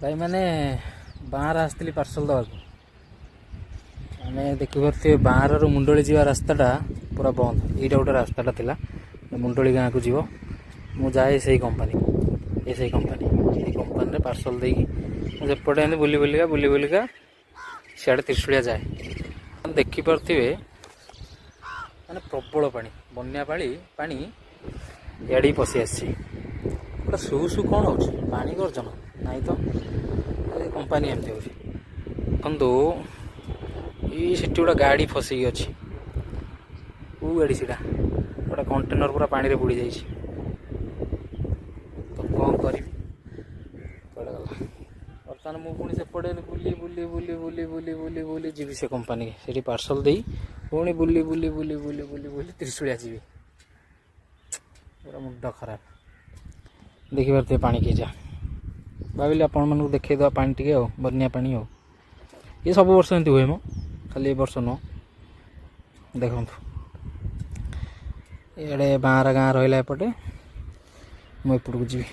भाई मैंने बाहर आसती पार्सल दवा आम देखिपे बाहर मुंडली जा रास्ताटा पूरा बंद यहीटा गोटे रास्ताटा था मुंडली गाँव को जीव मुझे से कंपानी ये कंपानी पार्सल देपटे बुली बुलिका सियाड़े त्रिशूलिया जाए देखिपे मैंने प्रबल पानी बन्या पानी इे पशि आसी गोटे सु सु कौन हो पानी गर्जन नाई तो कंपानी एमती हो देखो ये गोटे गाड़ी फसिकी अच्छी कौ गाड़ी सीटा गोटे कंटेनर पूरा पानी रे बुड़ी जाइए तो कौन करी गला बर्तमान मुझे सेपटे बुली बुली बुली बुली बुली बुली बुली जी से कंपानी से पार्सल दे पुणी बुली बुली बुली बुली बुली बुली त्रिशूलिया जी पूरा मुंड खराब देखिपे पानी की जा भाविली आपण मानक देखा पानी टे बन्या पानी ये सब वर्ष एमती हुए मो खाली ए वर्ष नुह देखु ये बाहर गाँ रहा एपटे मुझे जी